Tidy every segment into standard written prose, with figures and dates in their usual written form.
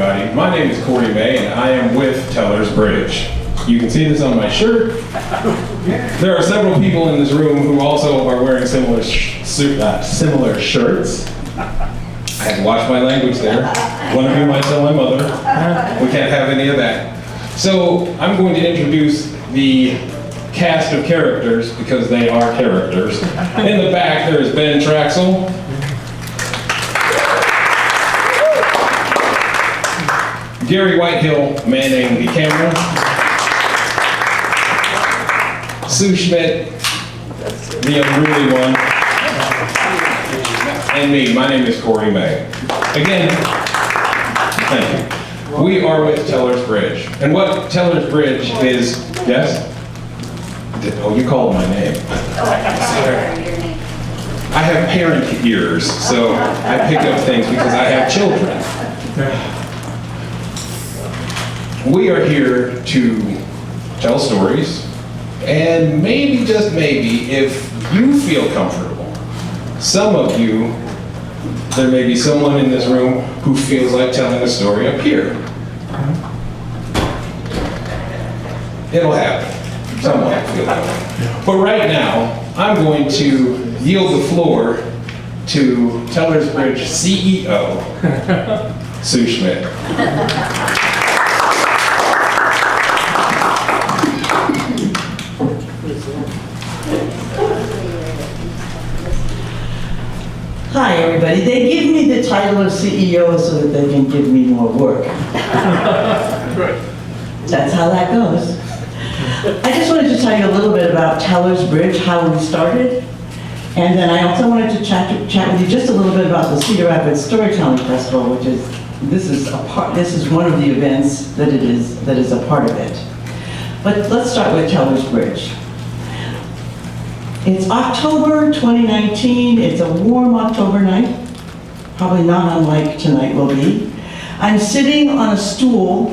everybody. My name is Kory and I am with Teller's Bridge. You can see this on my shirt. There are several people in this room who also are wearing similar shirts. I had to watch my language there. One of you might tell my mother. We can't have any of that. So I'm going to introduce the cast of characters because they are characters. In the back there is Ben Traxel. Gary Whitehill manning the camera. Sue Schmidt, the unruly one. And me, my name is Kory May. Again, thank you. We are with Teller's Bridge. And what Teller's Bridge is, yes? Oh, you called my name. I have parent ears, so I pick up things because I have children. We are here to tell stories, and maybe, just maybe, if you feel comfortable, some of you, there may be someone in this room who feels like telling a story up here. It'll happen. Someone will feel that. But right now, I'm going to yield the floor to Teller's Bridge CEO, Sue Schmidt. Hi, everybody. They give me the title of CEO so that they can give me more work. That's how that goes. I just wanted to tell you a little bit about Teller's Bridge, how we started, and then I also wanted to chat with you just a little bit about the Cedar Rapids Storytelling Festival, which is this is one of the events that is a part of it. But let's start with Teller's Bridge. It's October 2019. It's a warm October night, probably not unlike tonight will be. I'm sitting on a stool,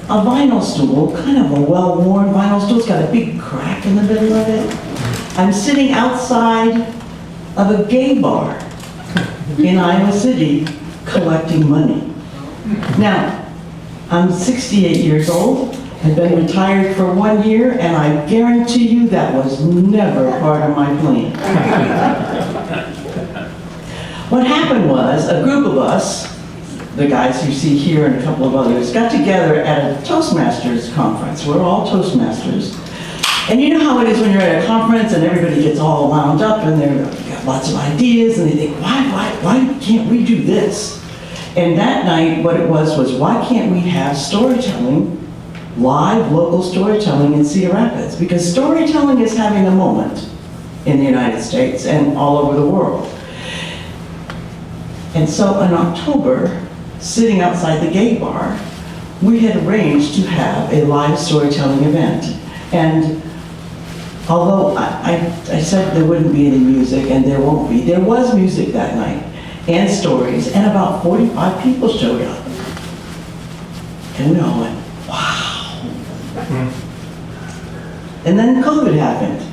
a vinyl stool, kind of a well-worn vinyl stool. It's got a big crack in the middle of it. I'm sitting outside of a gay bar in Iowa City collecting money. Now, I'm 68 years old. I've been retired for 1 year, and I guarantee you that was never part of my plan. What happened was, a group of us, the guys you see here and a couple of others, got together at a Toastmasters conference. We're all Toastmasters. And you know how it is when you're at a conference and everybody gets all wound up and they've got lots of ideas and they think, why can't we do this? And that night, what it was why can't we have storytelling, live local storytelling in Cedar Rapids? Because storytelling is having a moment in the United States and all over the world. And so in October, sitting outside the gay bar, we had arranged to have a live storytelling event. And although I said there wouldn't be any music, and there won't be, there was music that night, and stories, and about 45 people showed up. And we all went, wow. And then COVID happened.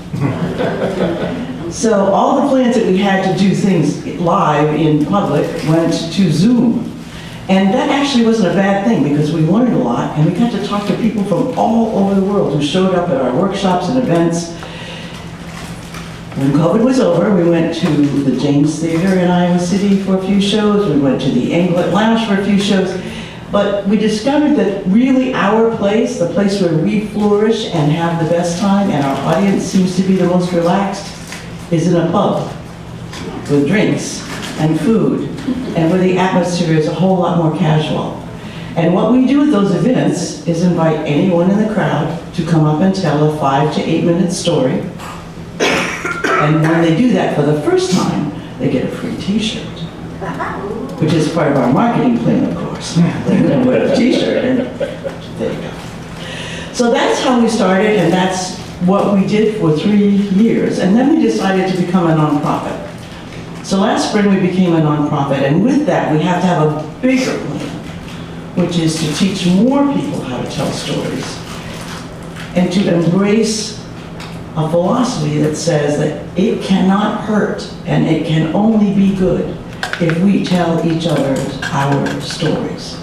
So all the plans that we had to do things live in public went to Zoom. And that actually wasn't a bad thing because we learned a lot and we got to talk to people from all over the world who showed up at our workshops and events. When COVID was over, we went to the James Theater in Iowa City for a few shows. We went to the Anglet Lounge for a few shows. But we discovered that really our place, the place where we flourish and have the best time and our audience seems to be the most relaxed, is in a pub with drinks and food and where the atmosphere is a whole lot more casual. And what we do at those events is invite anyone in the crowd to come up and tell a 5 to 8 minute story. And when they do that for the first time, they get a free t-shirt. Which is part of our marketing plan, of course. They're going to wear a t-shirt, and there you go. So that's how we started, and that's what we did for 3 years. And then we decided to become a nonprofit. So last spring we became a nonprofit, and with that we have to have a bigger plan, which is to teach more people how to tell stories, and to embrace a philosophy that says that it cannot hurt, and it can only be good if we tell each other our stories.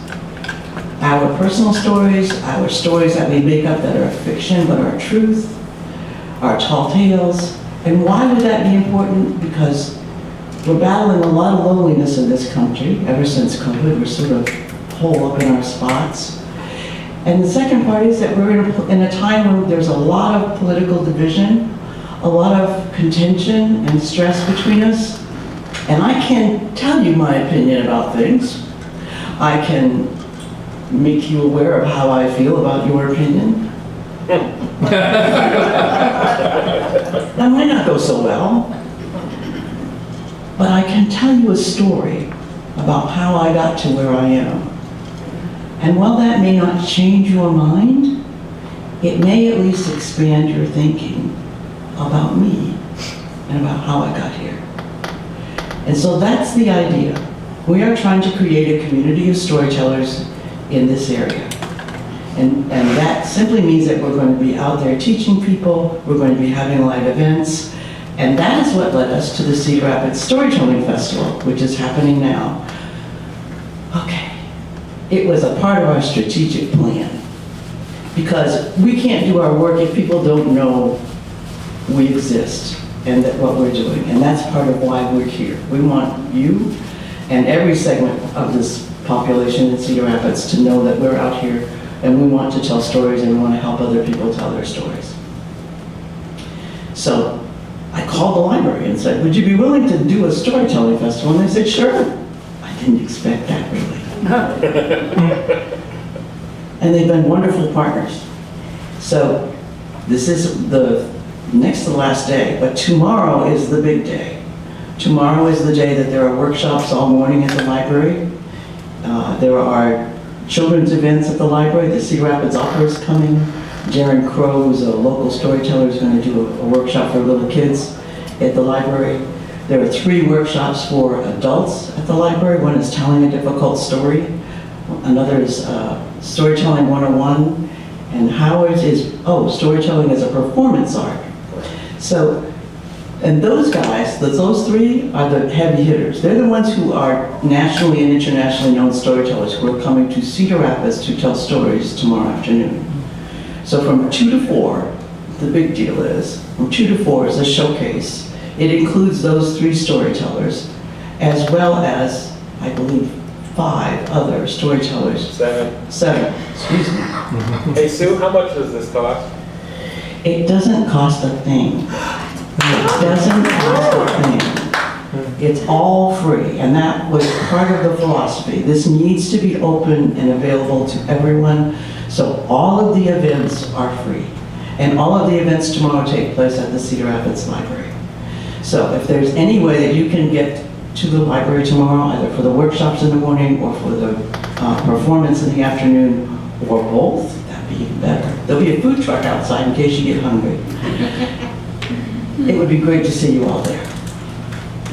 our personal stories, our stories that we make up that are fiction but are truth, our tall tales. And why would that be important? Because we're battling a lot of loneliness in this country. Ever since COVID, we're sort of holed up in our spots. And the second part is that we're in a time when there's a lot of political division, a lot of contention and stress between us. And I can tell you my opinion about things. I can make you aware of how I feel about your opinion. That might not go so well, but I can tell you a story about how I got to where I am. And while that may not change your mind, it may at least expand your thinking about me and about how I got here. And so that's the idea. We are trying to create a community of storytellers in this area. And that simply means that we're going to be out there teaching people, we're going to be having live events, and that is what led us to the Cedar Rapids Storytelling Festival, which is happening now. Okay, it was a part of our strategic plan, because we can't do our work if people don't know we exist and that what we're doing, and that's part of why we're here. We want you and every segment of this population in Cedar Rapids to know that we're out here and we want to tell stories and we want to help other people tell their stories. So I called the library and said, would you be willing to do a storytelling festival? And they said, sure. I didn't expect that, really. And they've been wonderful partners. So this is the next to the last day, but tomorrow is the big day. Tomorrow is the day that there are workshops all morning at the library. There are children's events at the library. The Cedar Rapids Opera is coming. Jaron Crow, who's a local storyteller, is going to do a workshop for little kids at the library. There are 3 workshops for adults at the library. One is telling a difficult story. Another is storytelling 101. And Howard's is, storytelling as a performance art. So, and those guys, those 3 are the heavy hitters. They're the ones who are nationally and internationally known storytellers who are coming to Cedar Rapids to tell stories tomorrow afternoon. So from 2 to 4, the big deal is, from 2 to 4 is a showcase. It includes those 3 storytellers, as well as, I believe, 5 other storytellers. 7, excuse me. Hey Sue, how much does this cost? It doesn't cost a thing. It doesn't cost a thing. It's all free, and that was part of the philosophy. This needs to be open and available to everyone, so all of the events are free. And all of the events tomorrow take place at the Cedar Rapids Library. So if there's any way that you can get to the library tomorrow, either for the workshops in the morning or for the performance in the afternoon, or both, that'd be even better. There'll be a food truck outside in case you get hungry. It would be great to see you all there.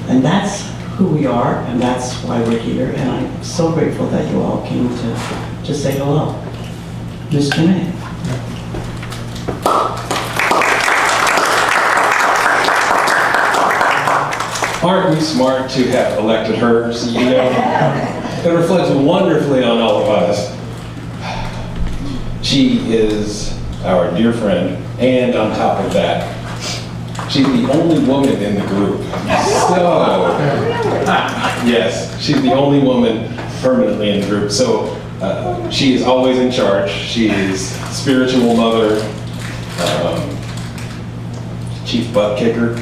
And that's who we are, and that's why we're here, and I'm so grateful that you all came to say hello. Mr. May. Aren't we smart to have elected her CEO? It reflects wonderfully on all of us. She is our dear friend, and on top of that, she's the only woman in the group. So, yes, she's the only woman permanently in the group. So, she is always in charge. She is spiritual mother, chief butt kicker.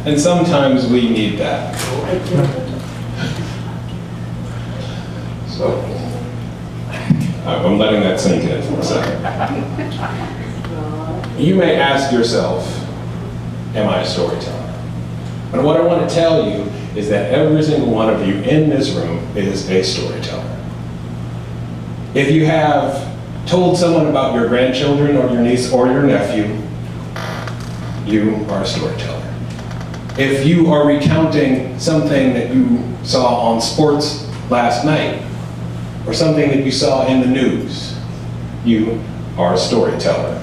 And sometimes we need that. So, I'm letting that sink in for a second. You may ask yourself, am I a storyteller? And what I want to tell you is that every single one of you in this room is a storyteller. If you have told someone about your grandchildren or your niece or your nephew, you are a storyteller. If you are recounting something that you saw on sports last night, or something that you saw in the news, you are a storyteller.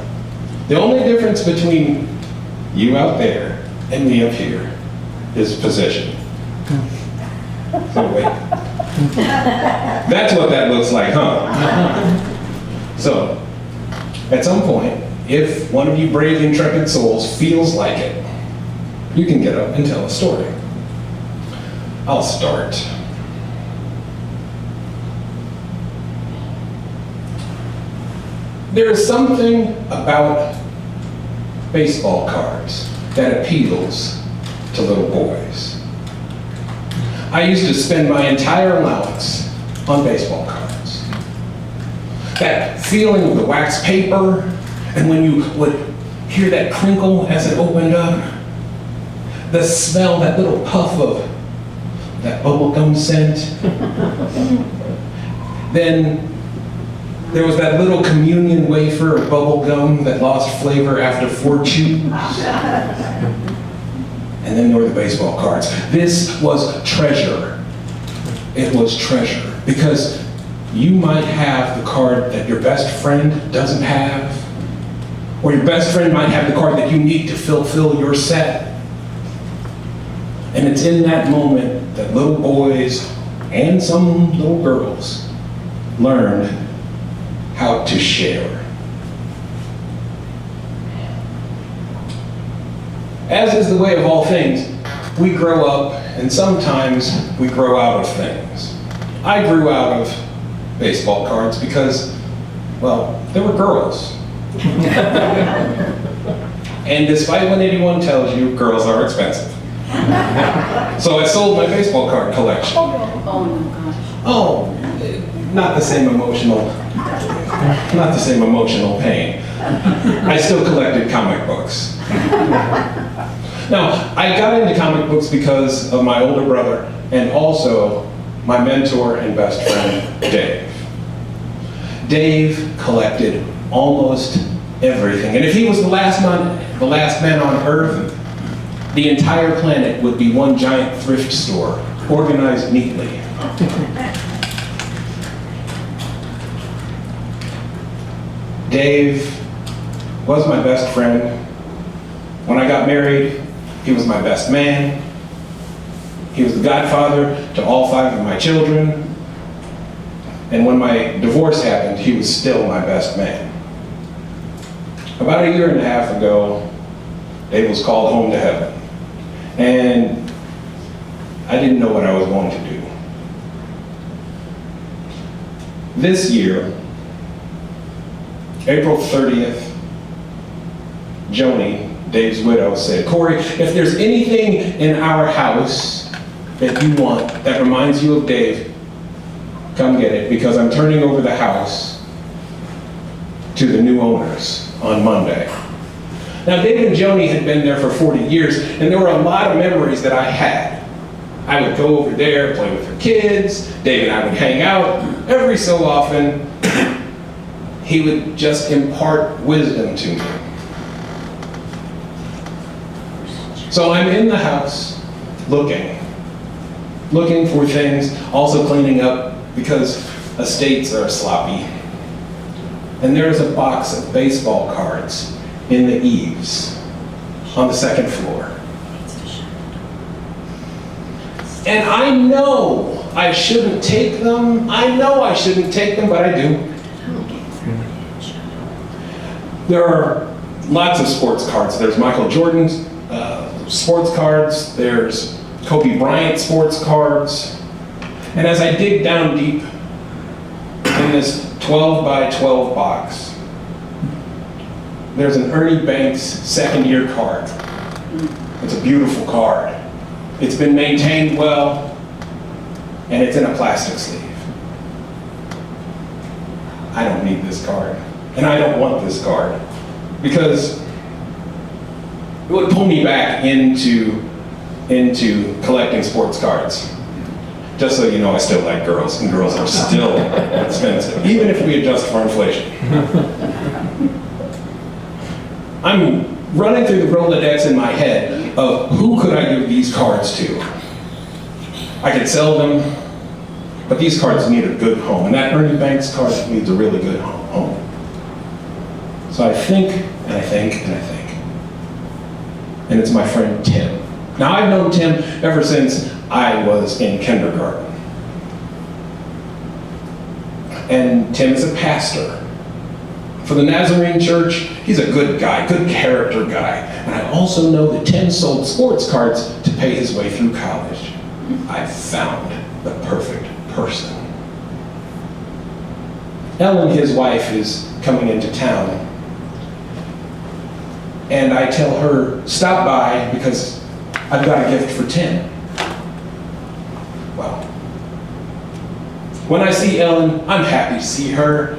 The only difference between you out there and me up here is position. So wait. That's what that looks like, huh? So, at some point, if one of you brave, intrepid souls feels like it, you can get up and tell a story. I'll start. There is something about baseball cards that appeals to little boys. I used to spend my entire allowance on baseball cards. That feeling of the wax paper, and when you would hear that crinkle as it opened up, the smell, that little puff of that bubblegum scent. Then there was that little communion wafer of bubblegum that lost flavor after 4 chews. And then there were the baseball cards. This was treasure. It was treasure. Because you might have the card that your best friend doesn't have, or your best friend might have the card that you need to fulfill your set. And it's in that moment that little boys and some little girls learn how to share. As is the way of all things, we grow up and sometimes we grow out of things. I grew out of baseball cards because, well, there were girls. And despite what anyone tells you, girls are expensive. So I sold my baseball card collection. Oh no, gosh. Oh, not the same emotional pain. I still collected comic books. Now, I got into comic books because of my older brother and also my mentor and best friend, Dave. Dave collected almost everything. And if he was the last man on Earth, the entire planet would be one giant thrift store, organized neatly. Dave was my best friend. When I got married, he was my best man. He was the godfather to all 5 of my children. And when my divorce happened, he was still my best man. About 1.5 years ago, Dave was called home to heaven. And I didn't know what I was going to do. This year, April 30th, Joni, Dave's widow, said, "Kory, if there's anything in our house that you want that reminds you of Dave, come get it, because I'm turning over the house to the new owners on Monday." Now, Dave and Joni had been there for 40 years, and there were a lot of memories that I had. I would go over there, play with her kids, Dave and I would hang out. Every so often, he would just impart wisdom to me. So I'm in the house looking for things, also cleaning up because estates are sloppy. And there's a box of baseball cards in the eaves on the 2nd floor. And I know I shouldn't take them. I know I shouldn't take them, but I do. There are lots of sports cards. There's Michael Jordan's sports cards. There's Kobe Bryant sports cards. And as I dig down deep in this 12 by 12 box, there's an Ernie Banks 2nd year card. It's a beautiful card. It's been maintained well, and it's in a plastic sleeve. I don't need this card, and I don't want this card, because it would pull me back into collecting sports cards. Just so you know, I still like girls, and girls are still expensive, even if we adjust for inflation. I'm running through the Rolodex in my head of who could I give these cards to. I could sell them, but these cards need a good home, and that Ernie Banks card needs a really good home. So I think, and I think, and I think. And it's my friend Tim. Now, I've known Tim ever since I was in kindergarten. And Tim is a pastor. For the Nazarene Church, he's a good guy, good character guy. And I also know that Tim sold sports cards to pay his way through college. I found the perfect person. Ellen, his wife, is coming into town. And I tell her, stop by because I've got a gift for Tim. Well, when I see Ellen, I'm happy to see her.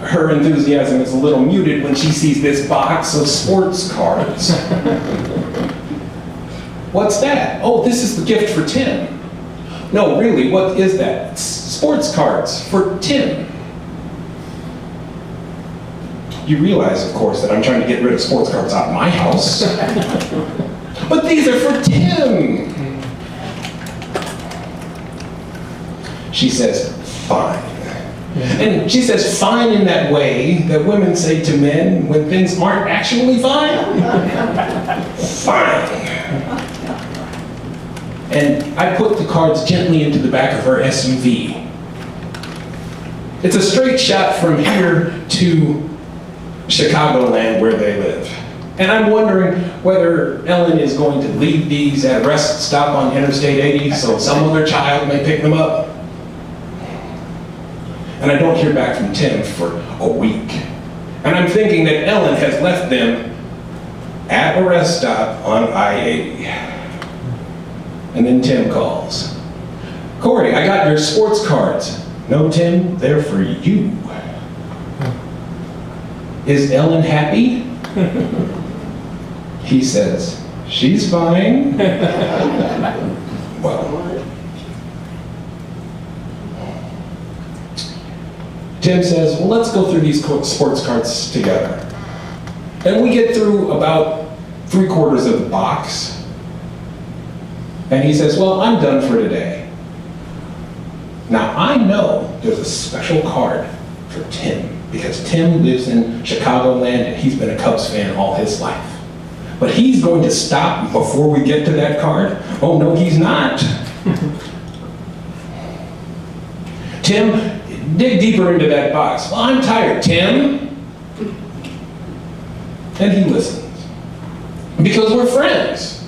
Her enthusiasm is a little muted when she sees this box of sports cards. What's that? Oh, this is the gift for Tim. No, really, what is that? It's sports cards for Tim. You realize, of course, that I'm trying to get rid of sports cards out of my house. But these are for Tim. She says, fine. And she says fine in that way that women say to men when things aren't actually fine. Fine. And I put the cards gently into the back of her SUV. It's a straight shot from here to Chicagoland where they live. And I'm wondering whether Ellen is going to leave these at a rest stop on Interstate 80 so some other child may pick them up. And I don't hear back from Tim for a week. And I'm thinking that Ellen has left them at a rest stop on I-80. And then Tim calls. Kory, I got your sports cards. No, Tim, they're for you. Is Ellen happy? He says, she's fine. Well, Tim says, well, let's go through these sports cards together. And we get through about 3/4 of the box. And he says, well, I'm done for today. Now, I know there's a special card for Tim because Tim lives in Chicagoland and he's been a Cubs fan all his life. But he's going to stop before we get to that card. Oh, no, he's not. Tim, dig deeper into that box. Well, I'm tired, Tim. And he listens. Because we're friends.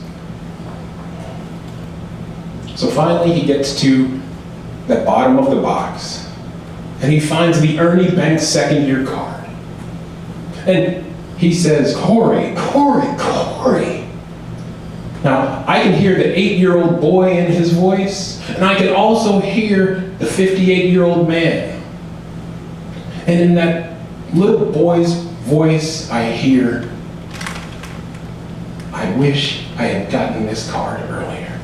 So finally he gets to the bottom of the box. And he finds the Ernie Banks second-year card. And he says, Kory, Kory, Kory. Now, I can hear the 8-year-old boy in his voice, and I can also hear the 58-year-old man. And in that little boy's voice, I hear, I wish I had gotten this card earlier.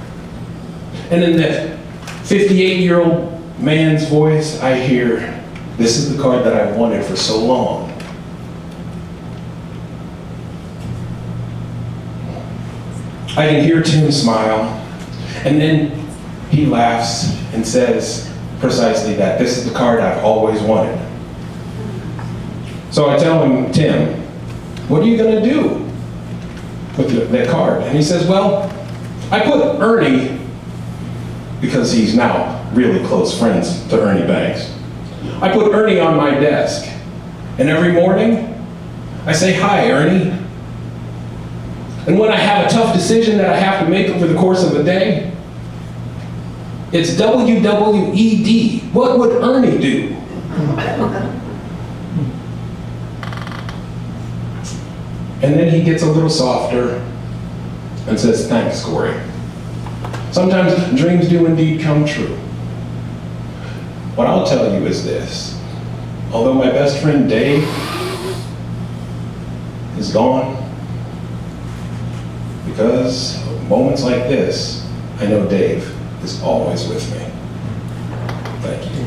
And in that 58-year-old man's voice, I hear, this is the card that I've wanted for so long. I can hear Tim smile, and then he laughs and says precisely that. This is the card I've always wanted. So I tell him, Tim, what are you going to do with that card? And he says, well, I put Ernie, because he's now really close friends to Ernie Banks. I put Ernie on my desk, and every morning I say, hi, Ernie. And when I have a tough decision that I have to make over the course of the day, it's WWED. What would Ernie do? And then he gets a little softer and says, thanks, Kory. Sometimes dreams do indeed come true. What I'll tell you is this. Although my best friend Dave is gone, because of moments like this, I know Dave is always with me. Thank you.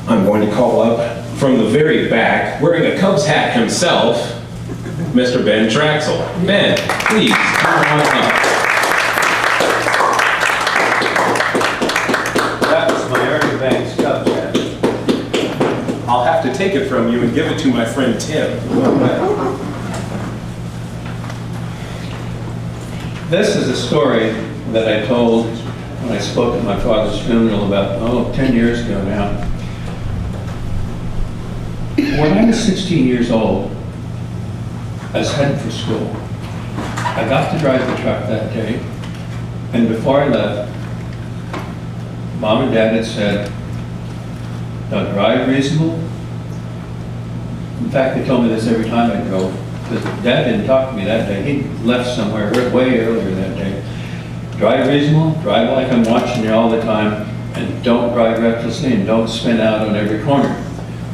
I'm going to call up from the very back, wearing a Cubs hat himself, Mr. Ben Traxel. Ben, please come on up. I'll have to take it from you and give it to my friend Tim. This is a story that I told when I spoke at my father's funeral about, 10 years ago now. When I was 16 years old, I was heading for school. I got to drive the truck that day, and before I left, Mom and Dad had said, "Now drive reasonable." In fact, they told me this every time I drove, because Dad didn't talk to me that day. He left somewhere way earlier that day. Drive reasonable, drive like I'm watching you all the time, and don't drive recklessly and don't spin out on every corner.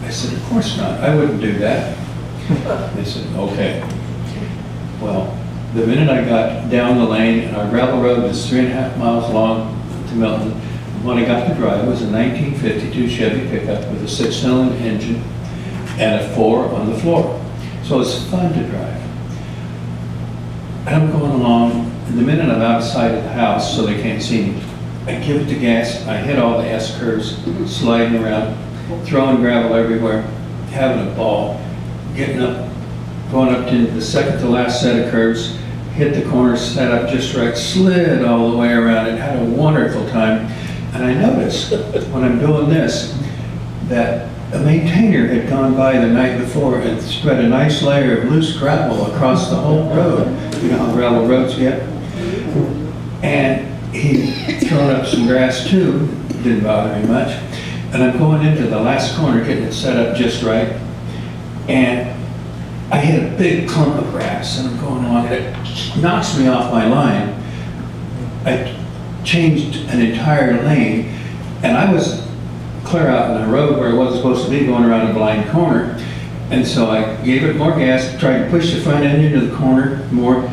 I said, "Of course not, I wouldn't do that." They said, "Okay." Well, the minute I got down the lane, and our gravel road was 3.5 miles long to Milton, when I got to drive, it was a 1952 Chevy pickup with a 6-cylinder engine and a 4 on the floor. So it was fun to drive. And I'm going along, and the minute I'm outside of the house, so they can't see me, I give it the gas, I hit all the S curves, sliding around, throwing gravel everywhere, having a ball, getting up, going up to the second to last set of curves, hit the corner, set up just right, slid all the way around it, had a wonderful time. And I noticed when I'm doing this that a maintainer had gone by the night before and spread a nice layer of loose gravel across the whole road. You know how gravel roads get? And he'd thrown up some grass too, didn't bother me much. And I'm going into the last corner, getting it set up just right. And I hit a big clump of grass, and I'm going along, and it knocks me off my line. I changed an entire lane, and I was clear out in the road where it wasn't supposed to be, going around a blind corner. And so I gave it more gas, tried to push the front end into the corner more,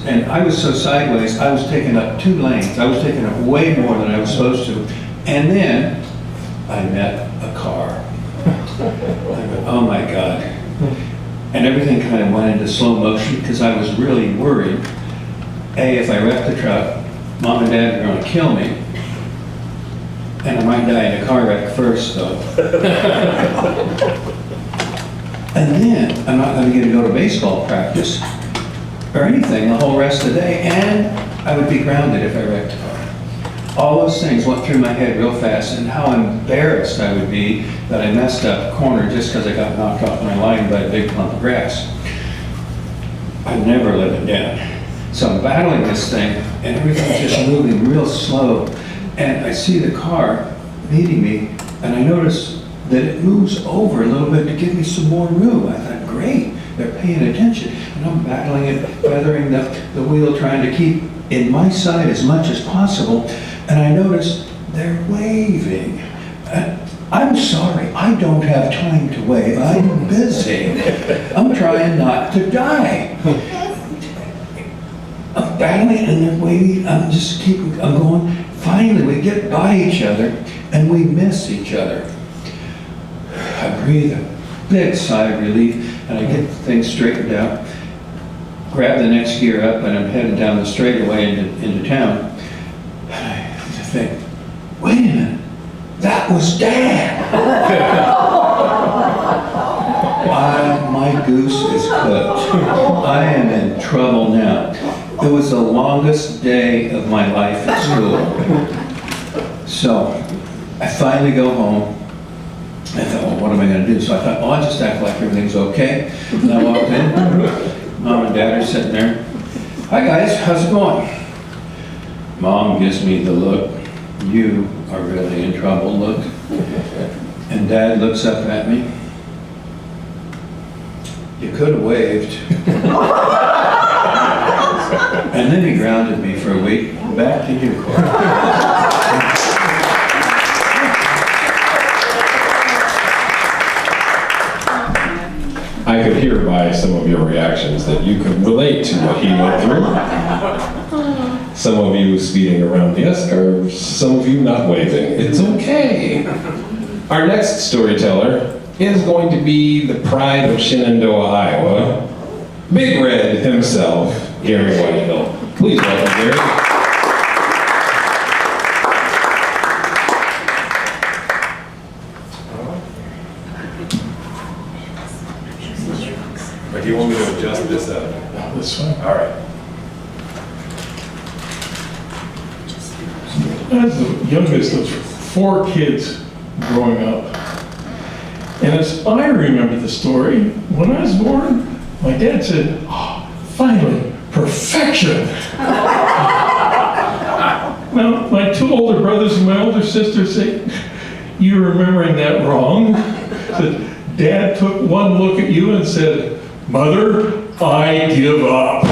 and I was so sideways, I was taking up 2 lanes. I was taking up way more than I was supposed to. And then I met a car. I went, oh my God. And everything kind of went into slow motion because I was really worried. A, if I wrecked the truck, Mom and Dad were going to kill me. And I might die in a car wreck first, though. And then I'm not going to get to go to baseball practice or anything the whole rest of the day, and I would be grounded if I wrecked a car. All those things went through my head real fast, and how embarrassed I would be that I messed up a corner just because I got knocked off my line by a big clump of grass. I'd never live it down. So I'm battling this thing, and everything's just moving real slow. And I see the car meeting me, and I notice that it moves over a little bit to give me some more room. I thought, great, they're paying attention. And I'm battling it, feathering the wheel, trying to keep in my side as much as possible. And I notice they're waving. I'm sorry, I don't have time to wave. I'm busy. I'm trying not to die. I'm battling and they're waving. I'm going. Finally, we get by each other and we miss each other. I breathe a big sigh of relief and I get things straightened out, grab the next gear up, and I'm headed down the straightaway into town. And I think, wait a minute, that was Dad. My goose is cooked. I am in trouble now. It was the longest day of my life at school. So I finally go home. I thought, well, what am I going to do? So I thought, well, I'll just act like everything's okay. And I walked in. Mom and Dad are sitting there. Hi, guys. How's it going? Mom gives me the look. You are really in trouble look. And Dad looks up at me. You could have waved. And then he grounded me for a week. Back to you, Kory. I could hear by some of your reactions that you could relate to what he went through. Some of you speeding around the S-curves, some of you not waving. It's okay. Our next storyteller is going to be the pride of Shenandoah, Iowa, Big Red himself, Gary Whitehill. Please welcome Gary. Or do you want me to adjust this up? This one? All right. I was the youngest of 4 kids growing up. And as I remember the story, when I was born, my dad said, "Oh, finally, perfection." Now, my 2 older brothers and my older sister say, "You're remembering that wrong." That Dad took one look at you and said, "Mother, I give up."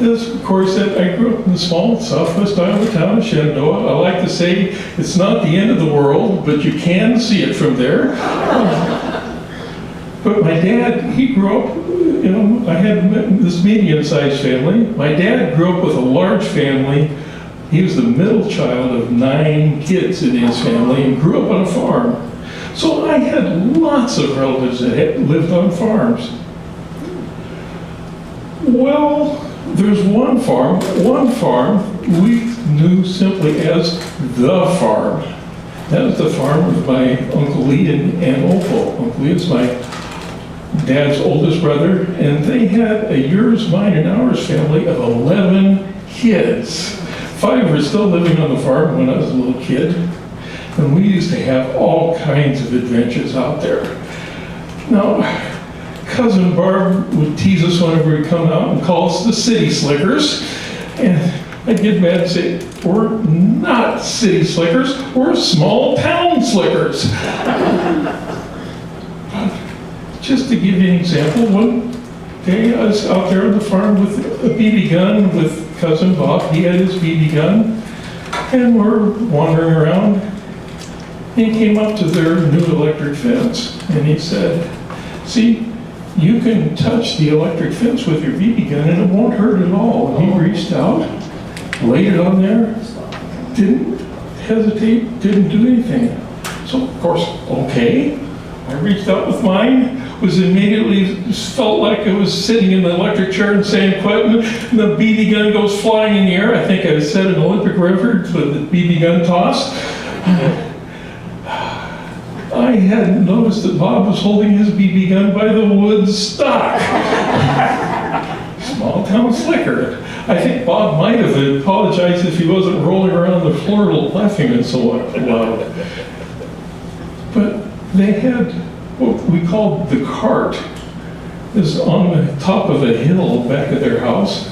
As Kory said, I grew up in the small southwest Iowa town of Shenandoah. I like to say it's not the end of the world, but you can see it from there. But my dad, he grew up, I had this medium-sized family. My dad grew up with a large family. He was the middle child of 9 kids in his family and grew up on a farm. So I had lots of relatives that had lived on farms. Well, there's one farm we knew simply as the farm. That was the farm of my Uncle Lee and Aunt Opal. Uncle Lee is my dad's oldest brother, and they had a yours, mine, and ours family of 11 kids. 5 were still living on the farm when I was a little kid, and we used to have all kinds of adventures out there. Now, Cousin Barb would tease us whenever we come out and call us the city slickers, and I'd get mad and say, "We're not city slickers, we're small town slickers." Just to give you an example, one day I was out there on the farm with a BB gun with Cousin Bob. He had his BB gun, and we're wandering around. He came up to their new electric fence, and he said, "See, you can touch the electric fence with your BB gun and it won't hurt at all." And he reached out, laid it on there, didn't hesitate, didn't do anything. So, of course, okay. I reached out with mine, was immediately, felt like I was sitting in the electric chair in San Quentin, and the BB gun goes flying in the air. I think I set an Olympic record for the BB gun toss. I hadn't noticed that Bob was holding his BB gun by the wood stock. Small town slicker. I think Bob might have apologized if he wasn't rolling around the floor laughing and so loud. But they had what we called the cart. Is on the top of a hill back of their house.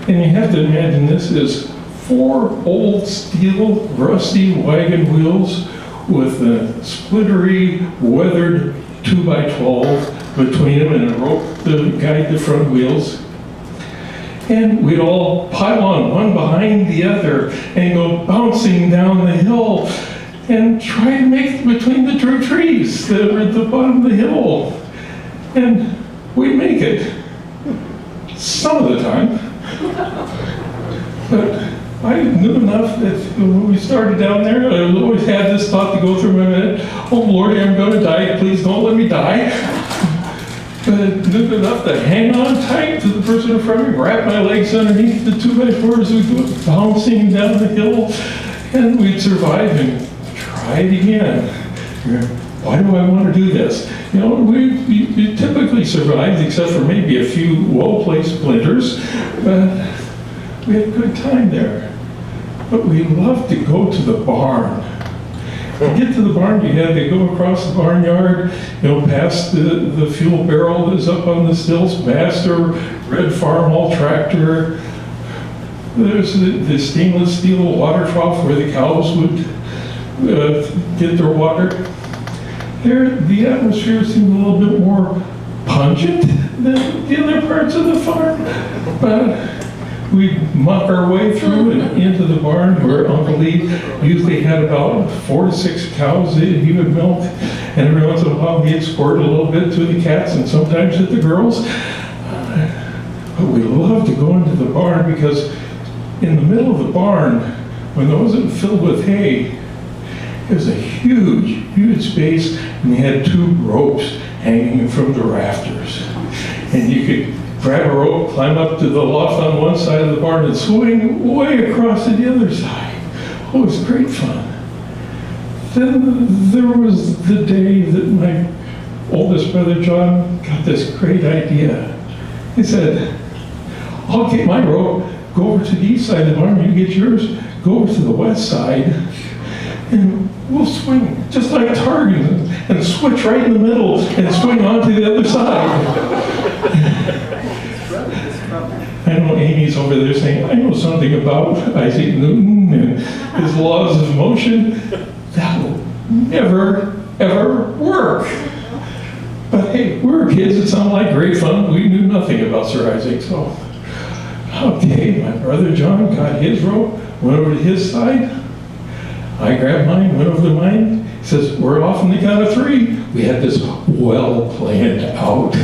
And you have to imagine this is 4 old steel rusty wagon wheels with a splintery, weathered 2x12 between them and a rope to guide the front wheels. And we'd all pile on one behind the other and go bouncing down the hill and try to make it between the 2 trees that were at the bottom of the hill. And we'd make it. Some of the time. But I knew enough that when we started down there, I always had this thought to go through my head, "Oh Lordy, I'm going to die, please don't let me die." But I knew enough to hang on tight to the person in front of me, wrap my legs underneath the 2x4s, we'd go bouncing down the hill, and we'd survive and try it again. Why do I want to do this? We typically survived, except for maybe a few well-placed splinters, but we had a good time there. But we loved to go to the barn. To get to the barn, you had to go across the barnyard, past the fuel barrel that's up on the stills, past our red Farmall tractor. There's the stainless steel water trough where the cows would get their water. There, the atmosphere seemed a little bit more pungent than the other parts of the farm. But we'd muck our way through and into the barn where Uncle Lee usually had about 4 to 6 cows that he would milk. And every once in a while he'd squirt a little bit to the cats and sometimes at the girls. But we loved to go into the barn because in the middle of the barn, when it wasn't filled with hay, it was a huge, huge space, and they had 2 ropes hanging from the rafters. And you could grab a rope, climb up to the loft on one side of the barn, and swing way across to the other side. Oh, it was great fun. Then there was the day that my oldest brother John got this great idea. He said, "I'll get my rope, go over to the east side of the barn, you get yours, go over to the west side, and we'll swing just like Target and switch right in the middle and swing onto the other side. I know Amy's over there saying, I know something about Isaac Newton and his laws of motion. That will never, ever work. But hey, we were kids, it sounded like great fun. We knew nothing about Sir Isaac, so. Okay, my brother John got his rope, went over to his side. I grabbed mine, went over to mine. He says, we're off on the count of 3. We had this well planned out.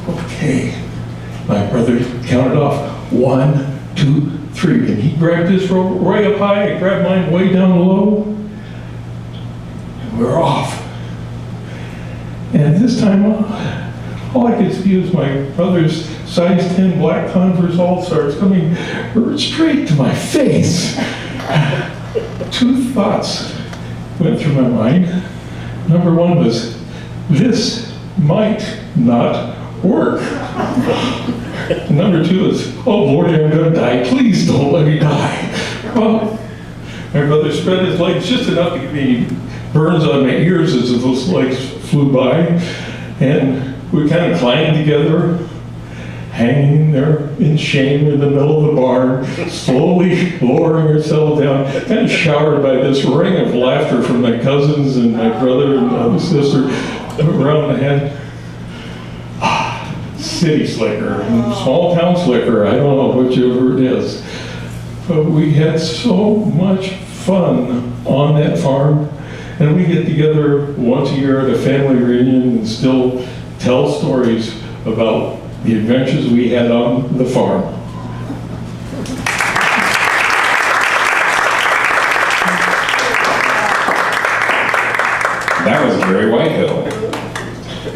Okay. My brother counted off 1, 2, 3, and he grabbed his rope right up high, I grabbed mine way down low, and we're off. And this time, all I could see was my brother's size 10 black Converse All-Stars coming straight to my face. 2 thoughts went through my mind. Number 1 was, this might not work. Number 2 is, oh Lord, I'm gonna die. Please don't let me die. Well, my brother spread his legs just enough to give me burns on my ears as those legs flew by. And we kind of climbed together, hanging there in shame in the middle of the barn, slowly lowering ourselves down, kind of showered by this ring of laughter from my cousins and my brother and my sister around the head. City slicker, small town slicker, I don't know whichever it is. But we had so much fun on that farm, and we get together once a year at a family reunion and still tell stories about the adventures we had on the farm. That was Gary Whitehill.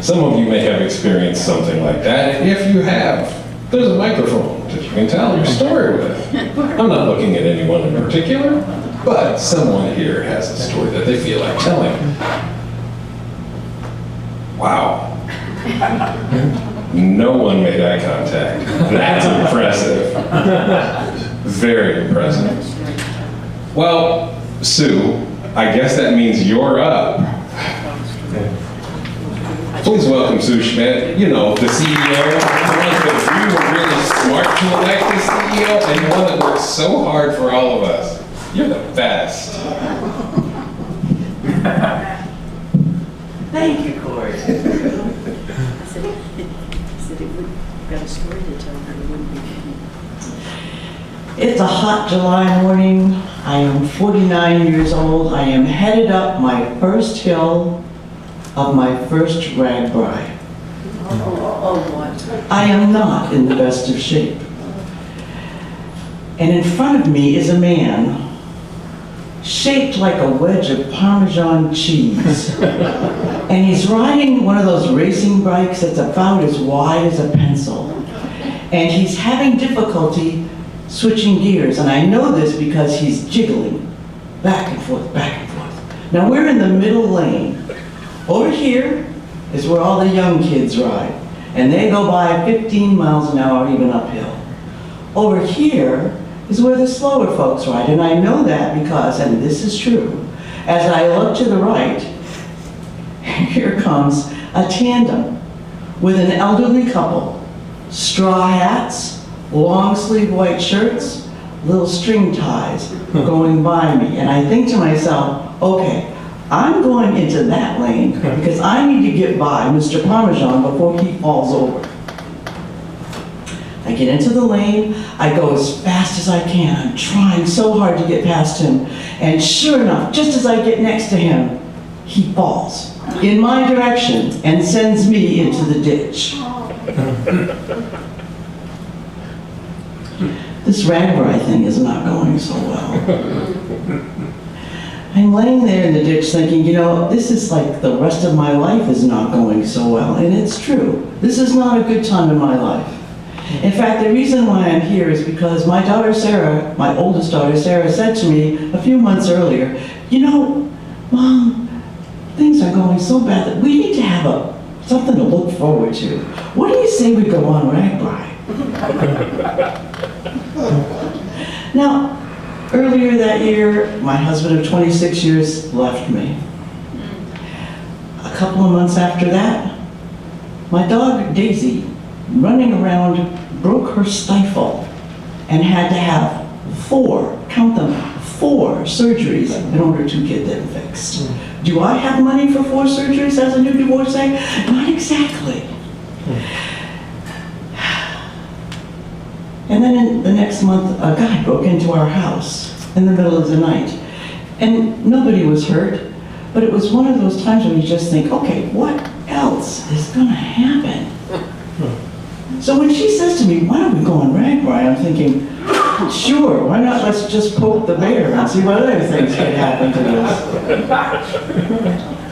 Some of you may have experienced something like that. If you have, there's a microphone that you can tell your story with. I'm not looking at anyone in particular, but someone here has a story that they feel like telling. Wow. No one made eye contact. That's impressive. Very impressive. Well, Sue, I guess that means you're up. Please welcome Sue Schmidt, you know, the CEO, the one that we were really smart to elect the CEO, and one that works so hard for all of us. You're the best. Thank you, Kory. I said if we've got a story to tell her, it wouldn't be funny. It's a hot July morning. I am 49 years old. I am headed up my first hill of my first ragbri. Oh, what? I am not in the best of shape. And in front of me is a man shaped like a wedge of Parmesan cheese. And he's riding one of those racing bikes that's about as wide as a pencil. And he's having difficulty switching gears. And I know this because he's jiggling back and forth, back and forth. Now we're in the middle lane. Over here is where all the young kids ride. And they go by 15 miles an hour, even uphill. Over here is where the slower folks ride. And I know that because, and this is true, as I look to the right, here comes a tandem with an elderly couple, straw hats, long sleeve white shirts, little string ties going by me. And I think to myself, okay, I'm going into that lane because I need to get by Mr. Parmesan before he falls over. I get into the lane, I go as fast as I can. I'm trying so hard to get past him. And sure enough, just as I get next to him, he falls in my direction and sends me into the ditch. This ragbri thing is not going so well. I'm laying there in the ditch thinking, you know, this is like the rest of my life is not going so well. And it's true. This is not a good time in my life. In fact, the reason why I'm here is because my daughter Sarah, my oldest daughter Sarah, said to me a few months earlier, you know, Mom, things are going so bad that we need to have something to look forward to. What do you say we go on ragbri? Now, earlier that year, my husband of 26 years left me. A couple of months after that, my dog Daisy, running around, broke her stifle and had to have 4, count them, 4 surgeries in order to get them fixed. Do I have money for 4 surgeries as a new divorcee? Not exactly. And then in the next month, a guy broke into our house in the middle of the night. And nobody was hurt, but it was one of those times when you just think, okay, what else is gonna happen? So when she says to me, why don't we go on Ragbri? I'm thinking, sure, why not let's just poke the bear and see what other things could happen to us.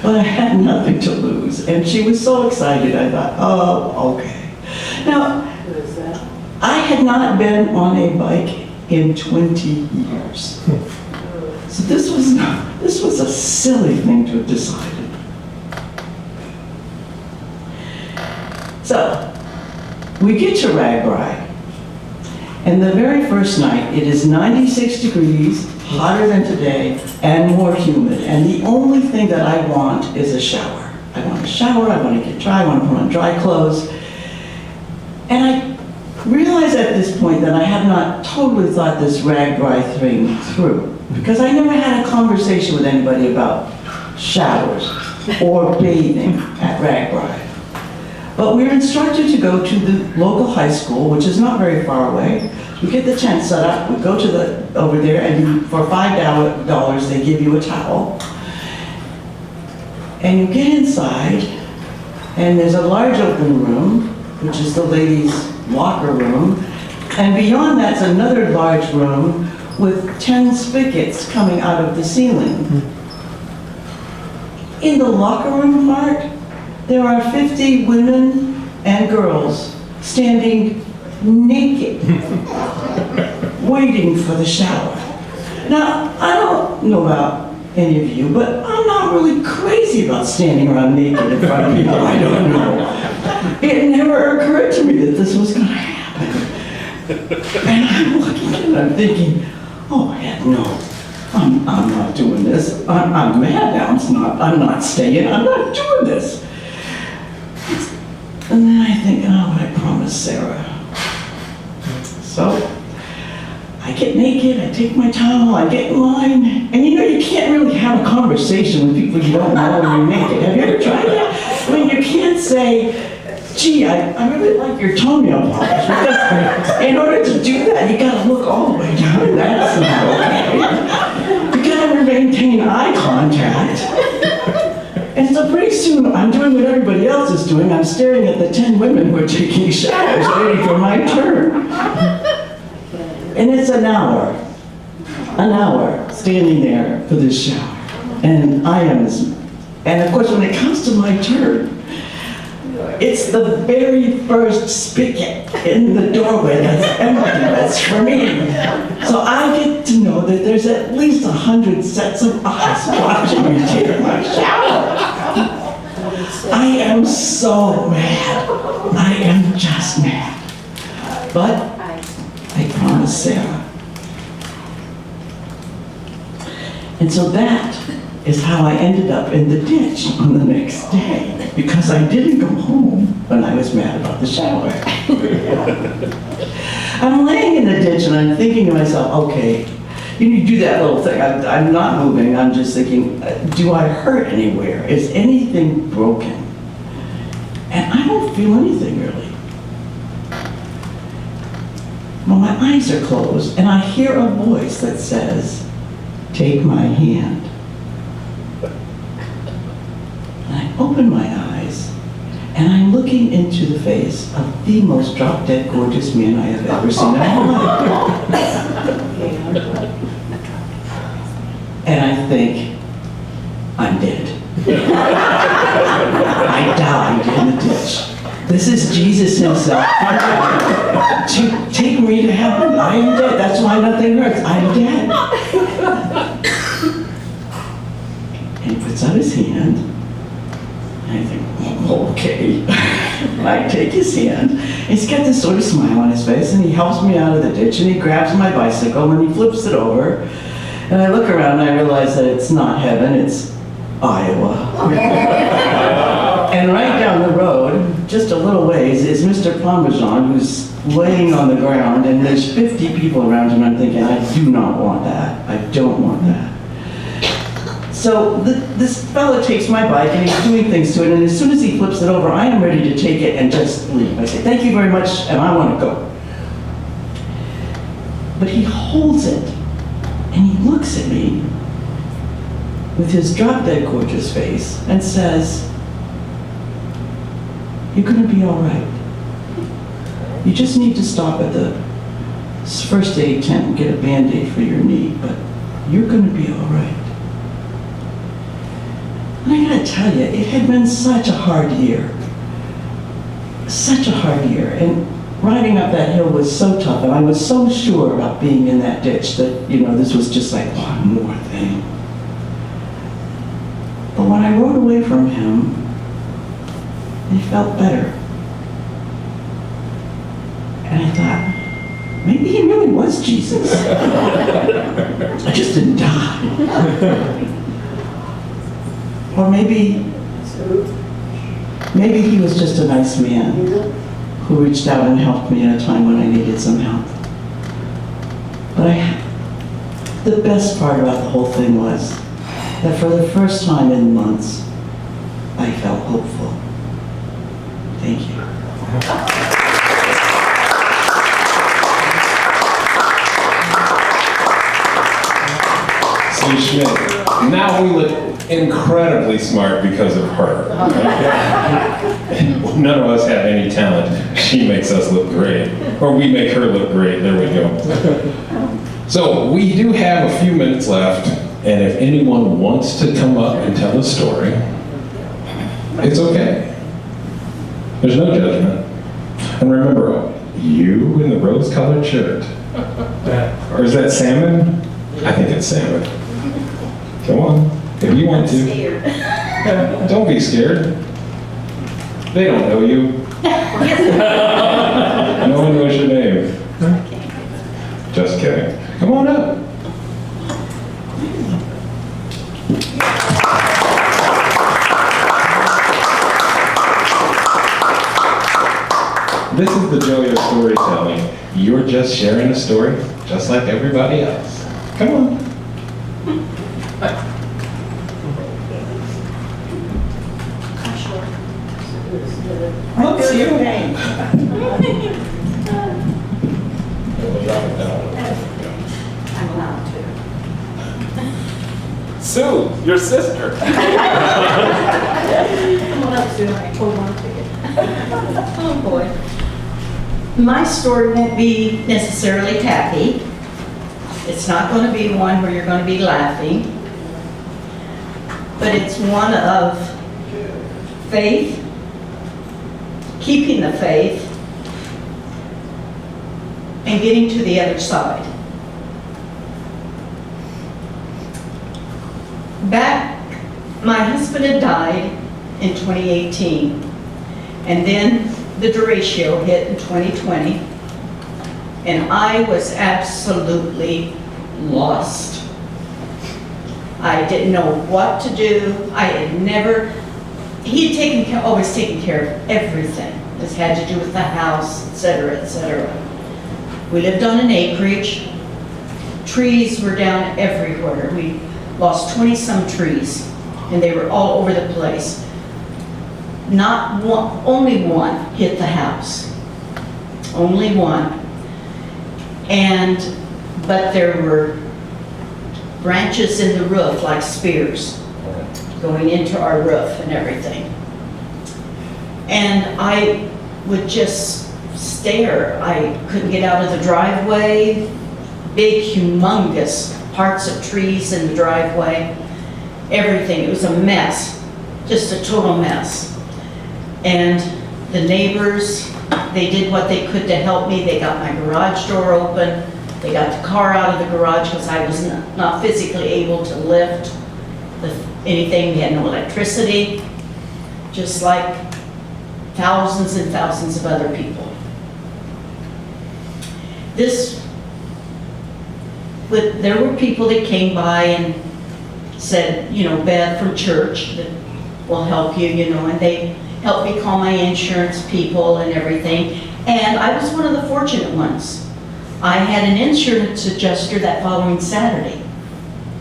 But I had nothing to lose, and she was so excited, I thought, oh, okay. Now, I had not been on a bike in 20 years. So this was a silly thing to have decided. So, we get to Ragbri, and the very first night, it is 96 degrees, hotter than today, and more humid. And the only thing that I want is a shower. I want a shower, I want to get dry, I want to put on dry clothes. And I realize at this point that I have not totally thought this Ragbri thing through, because I never had a conversation with anybody about showers or bathing at Ragbri. But we were instructed to go to the local high school, which is not very far away. We get the tent set up, we go to over there, and for $5 they give you a towel. And you get inside, and there's a large open room, which is the ladies' locker room. And beyond that's another large room with 10 spigots coming out of the ceiling. In the locker room part, there are 50 women and girls standing naked, waiting for the shower. Now, I don't know about any of you, but I'm not really crazy about standing around naked in front of people I don't know. It never occurred to me that this was going to happen. And I'm looking and I'm thinking, oh, heck no. I'm not doing this. I'm mad now. I'm not staying. I'm not doing this. And then I think, oh, I promised Sarah. So I get naked, I take my towel, I get in line, and you can't really have a conversation with people you don't know when you're naked. Have you ever tried that? I mean, you can't say, gee, I really like your toenail polish, because in order to do that, you gotta look all the way down. That's not okay. You gotta maintain eye contact. And so pretty soon, I'm doing what everybody else is doing. I'm staring at the 10 women who are taking showers, waiting for my turn. And it's an hour standing there for this shower. And and of course, when it comes to my turn, it's the very first spigot in the doorway that's empty, that's for me. So I get to know that there's at least 100 sets of eyes watching me take my shower. I am so mad. I am just mad. But I promised Sarah. And so that is how I ended up in the ditch on the next day, because I didn't go home when I was mad about the shower. I'm laying in the ditch and I'm thinking to myself, okay, you do that little thing. I'm not moving, I'm just thinking, do I hurt anywhere? Is anything broken? And I don't feel anything really. Well, my eyes are closed and I hear a voice that says, take my hand. And I open my eyes, and I'm looking into the face of the most drop-dead gorgeous man I have ever seen in my life. And I think, I'm dead. I died in the ditch. This is Jesus himself. To take me to heaven. I am dead. That's why nothing hurts. I'm dead. And he puts out his hand, And I think, oh, okay. I take his hand. He's got this sort of smile on his face, and he helps me out of the ditch, and he grabs my bicycle, and he flips it over. And I look around, and I realize that it's not heaven, it's Iowa. And right down the road, just a little ways, is Mr. Parmesan, who's laying on the ground, and there's 50 people around him. I'm thinking, I do not want that. I don't want that. So this fellow takes my bike, and he's doing things to it, and as soon as he flips it over, I am ready to take it and just leave. I say, thank you very much, and I want to go. But he holds it, and he looks at me with his drop-dead gorgeous face and says, you're going to be all right. You just need to stop at the first aid tent and get a Band-Aid for your knee, but you're going to be all right. And I gotta tell you, it had been such a hard year. Such a hard year. And riding up that hill was so tough, and I was so sure about being in that ditch that, this was just like one more thing. But when I rode away from him, it felt better. And I thought, maybe he really was Jesus. I just didn't die. Or maybe he was just a nice man who reached out and helped me at a time when I needed some help. But the best part about the whole thing was that for the first time in months, I felt hopeful. Thank you. So Schmidt, now we look incredibly smart because of her. None of us have any talent. She makes us look great. Or we make her look great. There we go. So we do have a few minutes left, and if anyone wants to come up and tell a story, it's okay. There's no judgment. And remember, you in the rose-colored shirt. Or is that salmon? I think it's salmon. Come on, if you want to. Don't be scared. They don't know you. No one knows your name. Just kidding. Come on up. This is the joy of storytelling. You're just sharing a story, just like everybody else. Come on. What's your name? I'm allowed to. Sue, your sister. I'm allowed to, I told one ticket. Oh, boy. My story won't be necessarily tacky. It's not going to be one where you're going to be laughing. But it's one of faith, keeping the faith, and getting to the other side. My husband had died in 2018, and then the derecho hit in 2020, and I was absolutely lost. I didn't know what to do. He had always taken care of everything. This had to do with the house, etc., etc. We lived on an acreage. Trees were down everywhere. We lost 20-some trees, and they were all over the place. Not one, only one hit the house. Only one. But there were branches in the roof like spears going into our roof and everything. And I would just stare. I couldn't get out of the driveway. Big, humongous parts of trees in the driveway. Everything. It was a mess. Just a total mess. And the neighbors, they did what they could to help me. They got my garage door open. They got the car out of the garage because I was not physically able to lift anything. We had no electricity. just like thousands and thousands of other people. There were people that came by and said, you know, Beth from church that will help you, you know, and they helped me call my insurance people and everything. And I was one of the fortunate ones. I had an insurance adjuster that following Saturday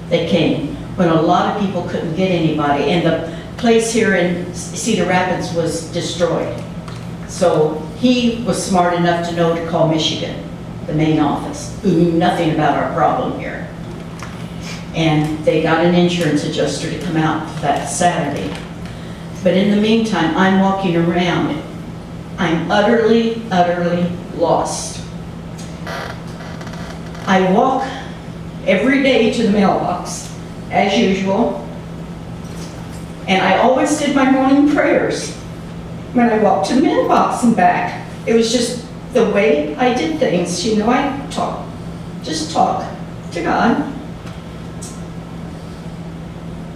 that came when a lot of people couldn't get anybody. And the place here in Cedar Rapids was destroyed. So he was smart enough to know to call Michigan, the main office, who knew nothing about our problem here. And they got an insurance adjuster to come out that Saturday. But in the meantime, I'm walking around. I'm utterly, utterly lost. I walk every day to the mailbox, as usual. And I always did my morning prayers when I walked to the mailbox and back. It was just the way I did things. You know, I just talk to God.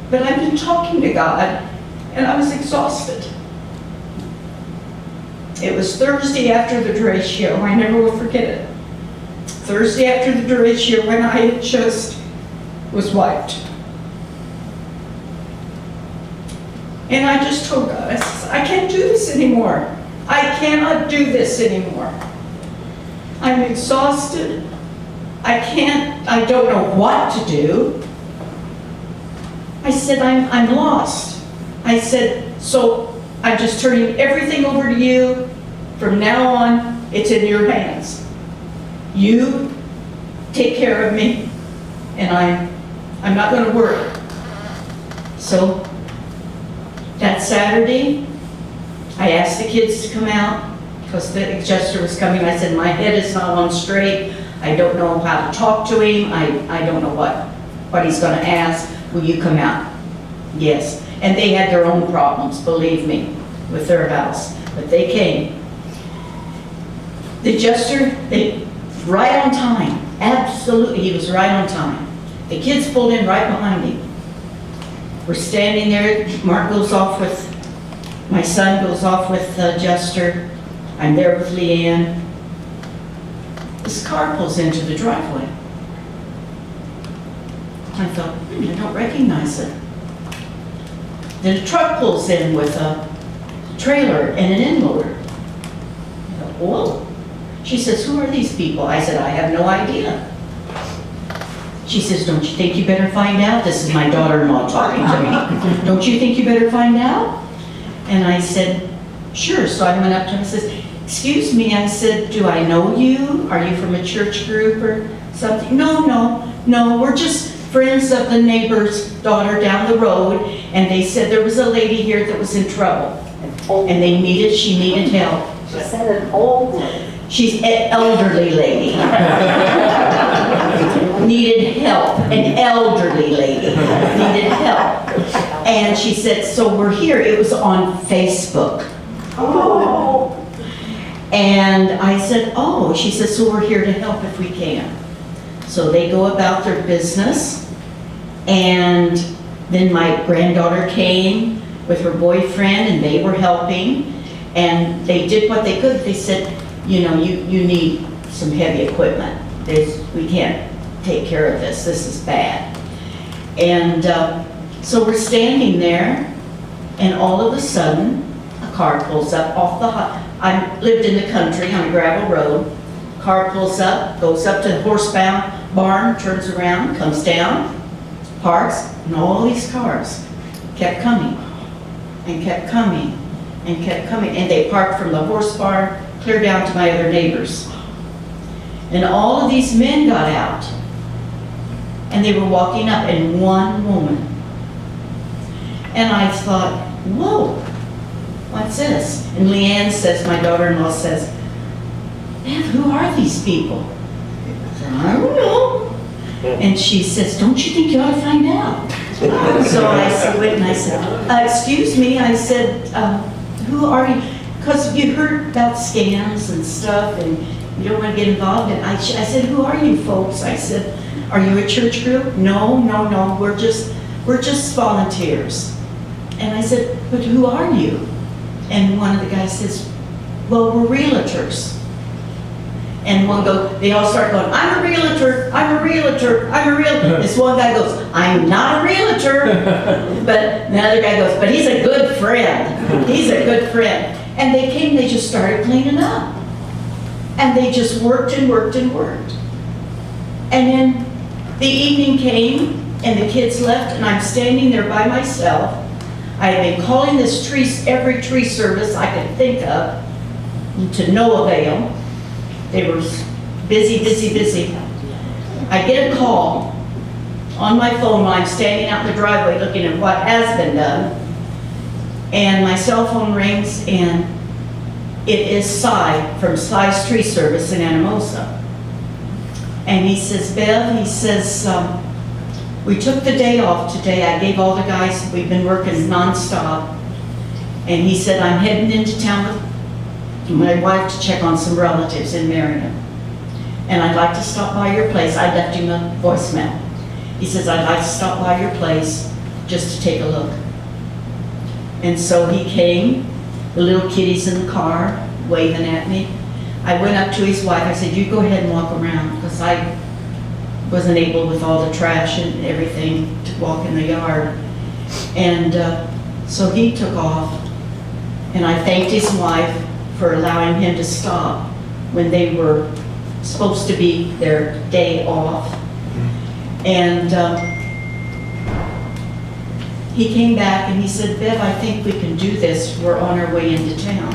But I've been talking to God, and I was exhausted. It was Thursday after the derecho. I never will forget it. Thursday after the derecho, when I just was wiped. And I just told God, I said, I can't do this anymore. I cannot do this anymore. I'm exhausted. I don't know what to do. I said, I'm lost. I said, so I'm just turning everything over to you. From now on, it's in your hands. You take care of me, and I'm not going to worry. So that Saturday, I asked the kids to come out because the adjuster was coming. I said, my head is not on straight. I don't know how to talk to him. I don't know what he's going to ask. Will you come out? Yes. And they had their own problems, believe me, with their house. But they came. The adjuster, right on time. Absolutely, he was right on time. The kids pulled in right behind him. We're standing there. Mark goes off with, my son goes off with the adjuster. I'm there with Leanne. This car pulls into the driveway. I thought, I don't recognize it. Then a truck pulls in with a trailer and an end loader. I thought, whoa. She says, who are these people? I said, I have no idea. She says, don't you think you better find out? This is my daughter-in-law talking to me. Don't you think you better find out? And I said, sure. So I went up to her and says, excuse me. I said, do I know you? Are you from a church group or something? No, we're just friends of the neighbor's daughter down the road, and they said there was a lady here that was in trouble, and she needed help. She said an old lady. She's an elderly lady. Needed help, an elderly lady needed help. And she said, so we're here. It was on Facebook. Oh. And I said, oh, she said, so we're here to help if we can. So they go about their business, and then my granddaughter came with her boyfriend, and they were helping, and they did what they could. They said, you know, you need some heavy equipment. We can't take care of this. This is bad. And so we're standing there, and all of a sudden, a car pulls up off I lived in the country on a gravel road. Car pulls up, goes up to the horsebound barn, turns around, comes down, parks, and all these cars kept coming and kept coming and kept coming. And they parked from the horse barn clear down to my other neighbors. And all of these men got out, and they were walking up, and one woman. And I thought, whoa, what's this? And Leanne says, my daughter-in-law says, man, who are these people? I said, I don't know. And she says, don't you think you ought to find out? So I said, wait, and I said, excuse me, I said, who are you? Because you heard about scams and stuff, and you don't want to get involved. And I said, who are you folks? I said, are you a church group? No, we're just volunteers. And I said, but who are you? And one of the guys says, well, we're realtors. And they all start going, I'm a realtor, I'm a realtor, I'm a realtor. This one guy goes, I'm not a realtor. But the other guy goes, but he's a good friend. He's a good friend. And they came, they just started cleaning up. And they just worked and worked and worked. And then the evening came and the kids left and I'm standing there by myself. I had been calling every tree service I could think of, to no avail. They were busy, busy, busy. I get a call on my phone while I'm standing out in the driveway looking at what has been done. And my cell phone rings and it is Cy from Cy's Tree Service in Anamosa. And he says, Bev, he says, we took the day off today. I gave all the guys, we've been working nonstop. And he said, I'm heading into town with my wife to check on some relatives in Marion. And I'd like to stop by your place. I left him a voicemail. He says, I'd like to stop by your place just to take a look. And so he came, the little kitty's in the car, waving at me. I went up to his wife, I said, you go ahead and walk around, because I wasn't able with all the trash and everything to walk in the yard. And so he took off, and I thanked his wife for allowing him to stop when they were supposed to be their day off. And he came back and he said, Bev, I think we can do this. We're on our way into town.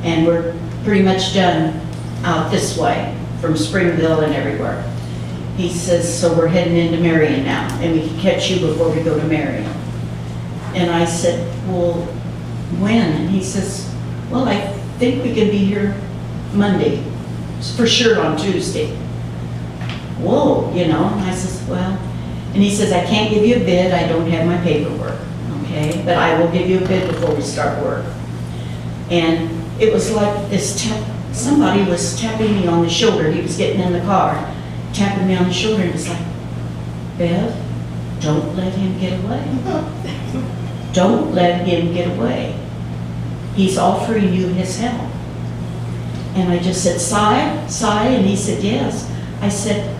And we're pretty much done out this way from Springville and everywhere. He says, so we're heading into Marion now, and we can catch you before we go to Marion. And I said, well, when? And he says, well, I think we can be here Monday, for sure on Tuesday. Whoa, you know, and I says, well, and he says, I can't give you a bid, I don't have my paperwork, okay? But I will give you a bid before we start work. And it was like this somebody was tapping me on the shoulder. He was getting in the car, tapping me on the shoulder, and it's like, Bev, don't let him get away. Don't let him get away. He's offering you his help. And I just said, Cy, and he said, yes. I said,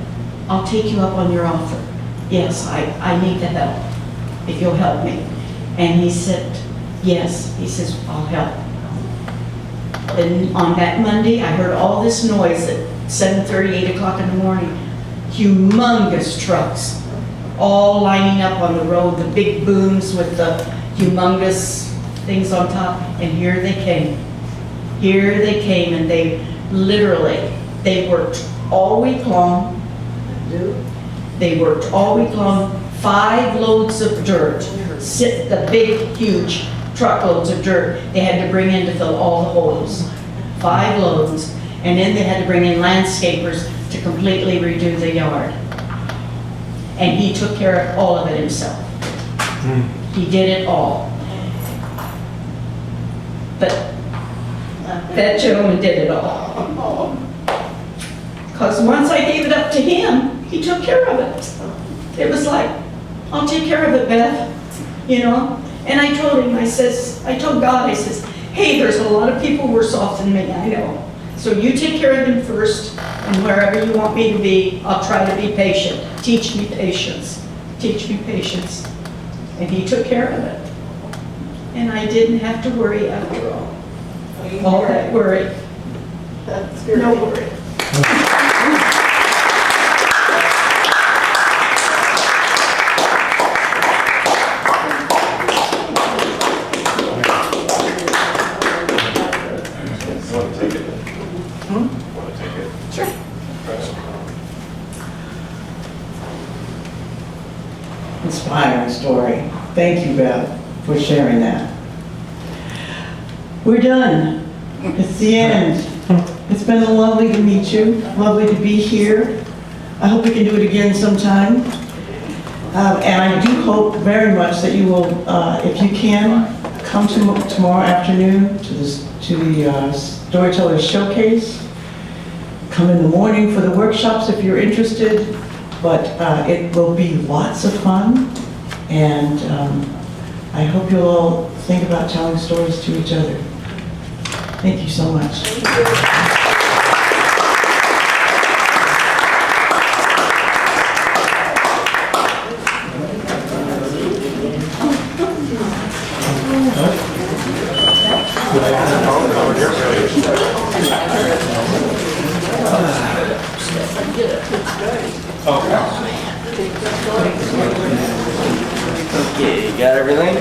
I'll take you up on your offer. Yes, I need the help, if you'll help me. And he said, yes. He says, I'll help. And on that Monday, I heard all this noise at 7:30, 8 o'clock in the morning. Humongous trucks, all lining up on the road, the big booms with the humongous things on top. And here they came. Here they came, and they worked all week long. They worked all week long, 5 loads of dirt, the big, huge truckloads of dirt they had to bring in to fill all the holes. 5 loads. And then they had to bring in landscapers to completely redo the yard. And he took care of all of it himself. He did it all. But that gentleman did it all. Because once I gave it up to him, he took care of it. It was like, I'll take care of it, Beth, you know? And I told him, I told God, I says, hey, there's a lot of people worse off than me, I know. So you take care of them first, and wherever you want me to be, I'll try to be patient. Teach me patience. Teach me patience. And he took care of it. And I didn't have to worry after all. All that worry. That's good. No worry. Want to take it? Want to take it? Sure. Inspiring story. Thank you, Beth, for sharing that. We're done. It's the end. It's been lovely to meet you, lovely to be here. I hope we can do it again sometime. And I do hope very much that you will, if you can, come tomorrow afternoon to the Storytellers Showcase. Come in the morning for the workshops if you're interested, but it will be lots of fun. And I hope you'll all think about telling stories to each other. Thank you so much. Okay, you got everything?